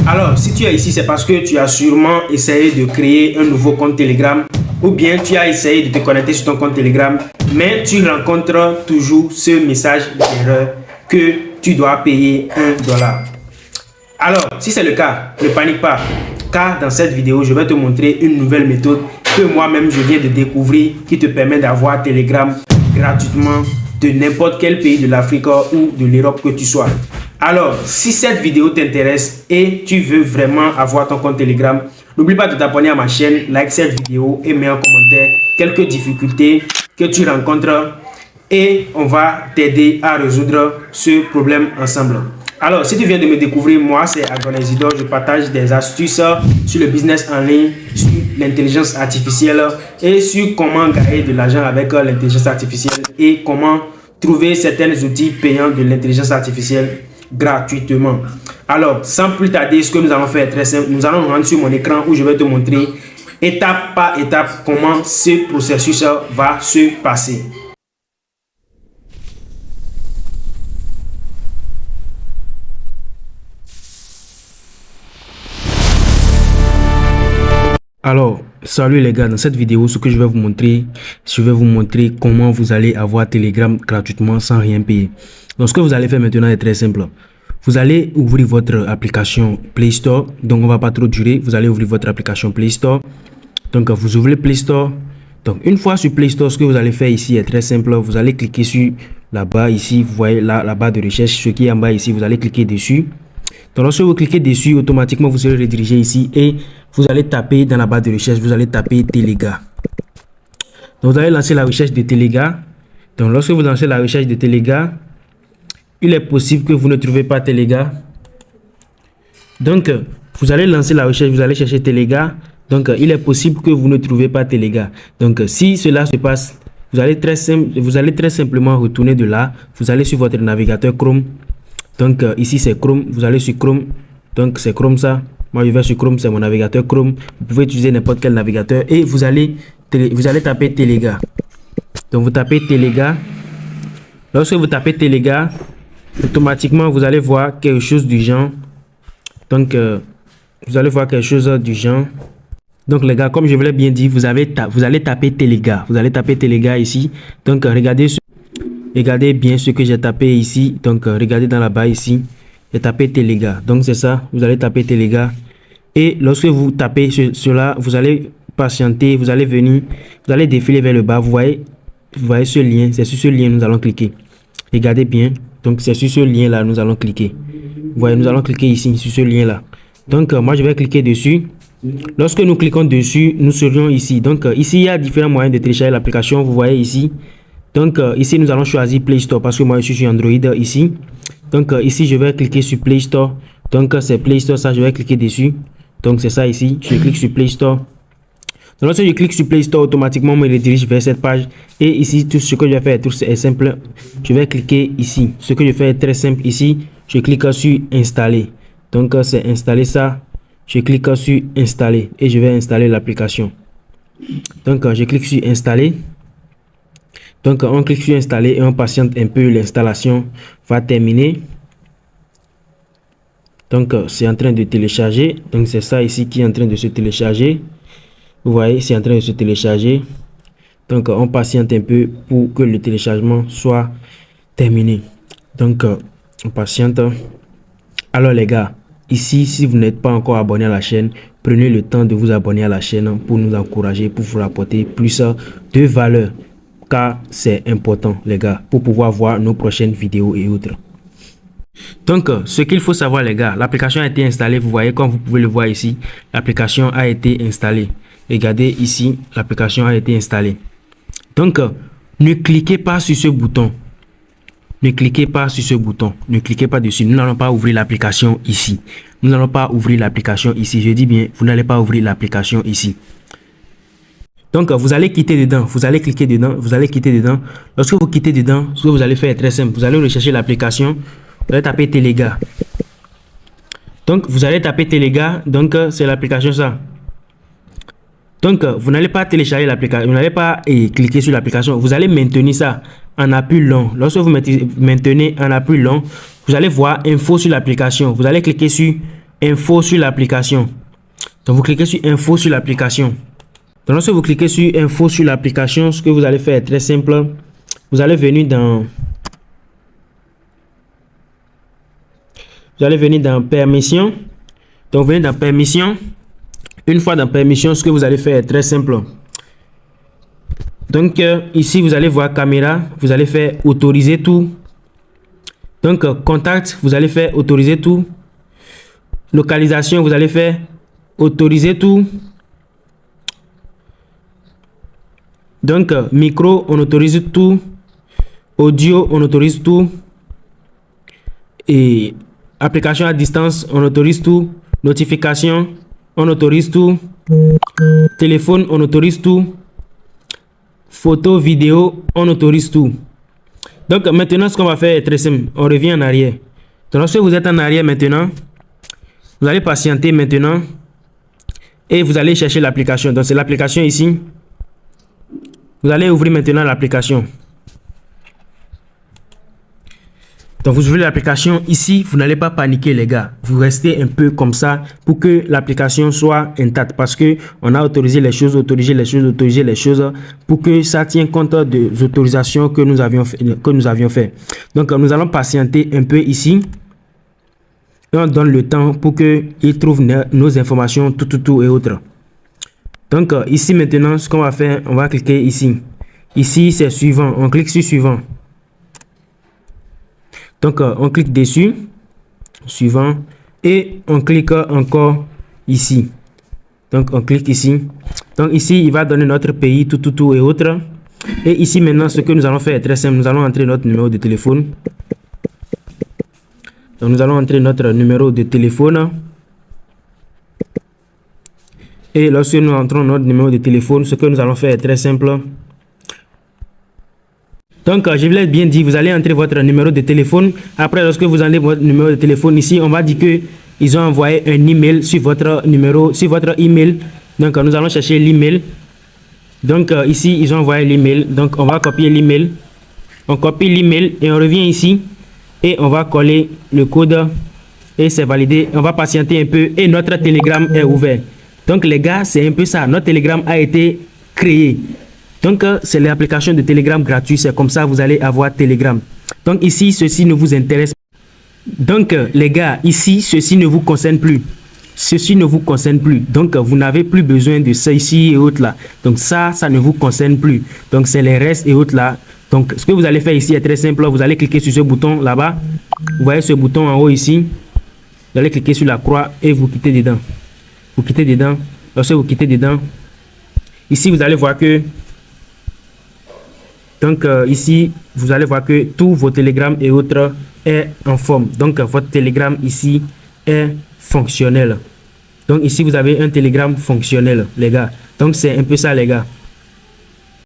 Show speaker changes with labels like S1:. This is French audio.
S1: Alors, si tu es ici, c'est parce que tu as sûrement essayé de créer un nouveau compte Telegram ou bien tu as essayé de te connecter sur ton compte Telegram, mais tu rencontres toujours ce message d'erreur que tu dois payer $1. Alors, si c'est le cas, ne panique pas, car dans cette vidéo, je vais te montrer une nouvelle méthode que moi-même je viens de découvrir qui te permet d'avoir Telegram gratuitement de n'importe quel pays de l'Afrique ou de l'Europe que tu sois. Alors, si cette vidéo t'intéresse et tu veux vraiment avoir ton compte Telegram, n'oublie pas de t'abonner à ma chaîne, like cette vidéo et mets en commentaire quelques difficultés que tu rencontres et on va t'aider à résoudre ce problème ensemble. Alors, si tu viens de me découvrir, moi c'est Agonesidor, je partage des astuces sur le business en ligne, sur l'intelligence artificielle et sur comment gagner de l'argent avec l'intelligence artificielle et comment trouver certains outils payants de l'intelligence artificielle gratuitement. Alors, sans plus tarder, ce que nous allons faire est très simple. Nous allons nous rendre sur mon écran où je vais te montrer étape par étape comment ce processus va se passer. Alors, salut les gars, dans cette vidéo, ce que je vais vous montrer comment vous allez avoir Telegram gratuitement sans rien payer. Donc, ce que vous allez faire maintenant est très simple. Vous allez ouvrir votre application Play Store. Donc, on va pas trop durer. Vous allez ouvrir votre application Play Store. Donc, vous ouvrez Play Store. Donc, une fois sur Play Store, ce que vous allez faire ici est très simple. Vous allez cliquer sur la barre ici. Vous voyez là, la barre de recherche, ce qui est en bas ici. Vous allez cliquer dessus. Donc, lorsque vous cliquez dessus, automatiquement, vous serez redirigé ici et vous allez taper dans la barre de recherche, vous allez taper Telega. Donc, vous allez lancer la recherche de Telega. Donc, lorsque vous lancez la recherche de Telega, il est possible que vous ne trouvez pas Telega. Donc, vous allez lancer la recherche, vous allez chercher Telega. Donc, il est possible que vous ne trouvez pas Telega. Donc, si cela se passe, vous allez très simplement retourner de là. Vous allez sur votre navigateur Chrome. Donc, ici, c'est Chrome. Vous allez sur Chrome. Donc, c'est Chrome ça. Moi, je vais sur Chrome, c'est mon navigateur Chrome. Vous pouvez utiliser n'importe quel navigateur et vous allez taper Telega. Donc, vous tapez Telega. Lorsque vous tapez Telega, automatiquement, vous allez voir quelque chose du genre. Donc, vous allez voir quelque chose du genre. Donc, les gars, comme je vous l'ai bien dit, vous allez taper Telega. Vous allez taper Telega ici. Donc, regardez bien ce que j'ai tapé ici. Donc, regardez dans la barre ici. J'ai tapé Telega. Donc, c'est ça. Vous allez taper Telega. Et lorsque vous tapez cela, vous allez patienter. Vous allez venir. Vous allez défiler vers le bas. Vous voyez ce lien. C'est sur ce lien nous allons cliquer. Regardez bien. Donc, c'est sur ce lien-là nous allons cliquer. Vous voyez, nous allons cliquer ici, sur ce lien-là. Donc, moi, je vais cliquer dessus. Lorsque nous cliquons dessus, nous serions ici. Donc, ici, il y a différents moyens de télécharger l'application. Vous voyez ici. Donc, ici, nous allons choisir Play Store parce que moi, je suis sur Android ici. Donc, ici, je vais cliquer sur Play Store. Donc, c'est Play Store, ça, je vais cliquer dessus. Donc, c'est ça ici. Je clique sur Play Store. Donc, lorsque je clique sur Play Store, automatiquement, on me redirige vers cette page. Et ici, tout ce que je vais faire est simple. Je vais cliquer ici. Ce que je fais est très simple ici. Je clique sur Installer. Donc, c'est installer ça. Je clique sur Installer et je vais installer l'application. Donc, je clique sur Installer. Donc, on clique sur Installer et on patiente un peu. L'installation va terminer. Donc, c'est en train de télécharger. Donc, c'est ça ici qui est en train de se télécharger. Vous voyez, c'est en train de se télécharger. Donc, on patiente un peu pour que le téléchargement soit terminé. Donc, on patiente. Alors, les gars, ici, si vous n'êtes pas encore abonné à la chaîne, prenez le temps de vous abonner à la chaîne pour nous encourager, pour vous apporter plus de valeur. Car c'est important, les gars, pour pouvoir voir nos prochaines vidéos et autres. Donc, ce qu'il faut savoir, les gars, l'application a été installée. Vous voyez, comme vous pouvez le voir ici, l'application a été installée. Regardez ici, l'application a été installée. Donc, ne cliquez pas sur ce bouton. Ne cliquez pas sur ce bouton. Ne cliquez pas dessus. Nous n'allons pas ouvrir l'application ici. Nous n'allons pas ouvrir l'application ici. Je dis bien, vous n'allez pas ouvrir l'application ici. Donc, vous allez quitter dedans. Vous allez cliquer dedans. Vous allez quitter dedans. Lorsque vous quittez dedans, ce que vous allez faire est très simple. Vous allez rechercher l'application. Vous allez taper Telega. Donc, vous allez taper Telega. Donc, c'est l'application ça. Donc, vous n'allez pas télécharger l'application. Vous n'allez pas cliquer sur l'application. Vous allez maintenir ça en appui long. Lorsque vous maintenez en appui long, vous allez voir info sur l'application. Vous allez cliquer sur info sur l'application. Donc vous cliquez sur info sur l'application. Donc lorsque vous cliquez sur info sur l'application, ce que vous allez faire est très simple. Vous allez venir dans permission. Donc vous venez dans permission. Une fois dans permission, ce que vous allez faire est très simple. Donc ici vous allez voir caméra, vous allez faire autoriser tout. Donc contact, vous allez faire autoriser tout. Localisation, vous allez faire autoriser tout. Donc micro, on autorise tout. Audio, on autorise tout. Et application à distance, on autorise tout. Notification, on autorise tout. Téléphone, on autorise tout. Photo, vidéo, on autorise tout. Donc maintenant, ce qu'on va faire est très simple. On revient en arrière. Donc lorsque vous êtes en arrière maintenant, vous allez patienter maintenant et vous allez chercher l'application. Donc c'est l'application ici. Vous allez ouvrir maintenant l'application. Donc vous ouvrez l'application ici, vous n'allez pas paniquer les gars. Vous restez un peu comme ça pour que l'application soit intacte parce que on a autorisé les choses, autorisé les choses pour que ça tienne compte des autorisations que nous avions fait. Donc nous allons patienter un peu ici. Et on donne le temps pour qu'il trouve nos informations, tout et autres. Donc ici maintenant, ce qu'on va faire, on va cliquer ici. Ici c'est suivant, on clique sur suivant. Donc on clique dessus, suivant, et on clique encore ici. Donc on clique ici. Donc ici il va donner notre pays, tout et autres. Et ici maintenant ce que nous allons faire est très simple, nous allons entrer notre numéro de téléphone. Donc nous allons entrer notre numéro de téléphone. Et lorsque nous entrons notre numéro de téléphone, ce que nous allons faire est très simple. Donc je vous l'ai bien dit, vous allez entrer votre numéro de téléphone. Après, lorsque vous entrez votre numéro de téléphone ici, on va dire que ils ont envoyé un email sur votre numéro, sur votre email. Donc nous allons chercher l'email. Donc ici, ils ont envoyé l'email. Donc on va copier l'email. On copie l'email et on revient ici. Et on va coller le code. Et c'est validé. On va patienter un peu. Et notre Telegram est ouvert. Donc les gars, c'est un peu ça. Notre Telegram a été créé. Donc c'est l'application de Telegram gratuit. C'est comme ça vous allez avoir Telegram. Donc ici, ceci ne vous intéresse pas. Donc les gars, ici, ceci ne vous concerne plus. Ceci ne vous concerne plus. Donc vous n'avez plus besoin de ça ici et autres là. Donc ça ne vous concerne plus. Donc c'est les restes et autres là. Donc ce que vous allez faire ici est très simple. Vous allez cliquer sur ce bouton là-bas. Vous voyez ce bouton en haut ici. Vous allez cliquer sur la croix et vous quittez dedans. Vous quittez dedans. Lorsque vous quittez dedans, ici vous allez voir que ici vous allez voir que tous vos télégrammes et autres est en forme. Donc votre télégramme ici est fonctionnel. Donc ici vous avez un télégramme fonctionnel les gars. Donc c'est un peu ça les gars.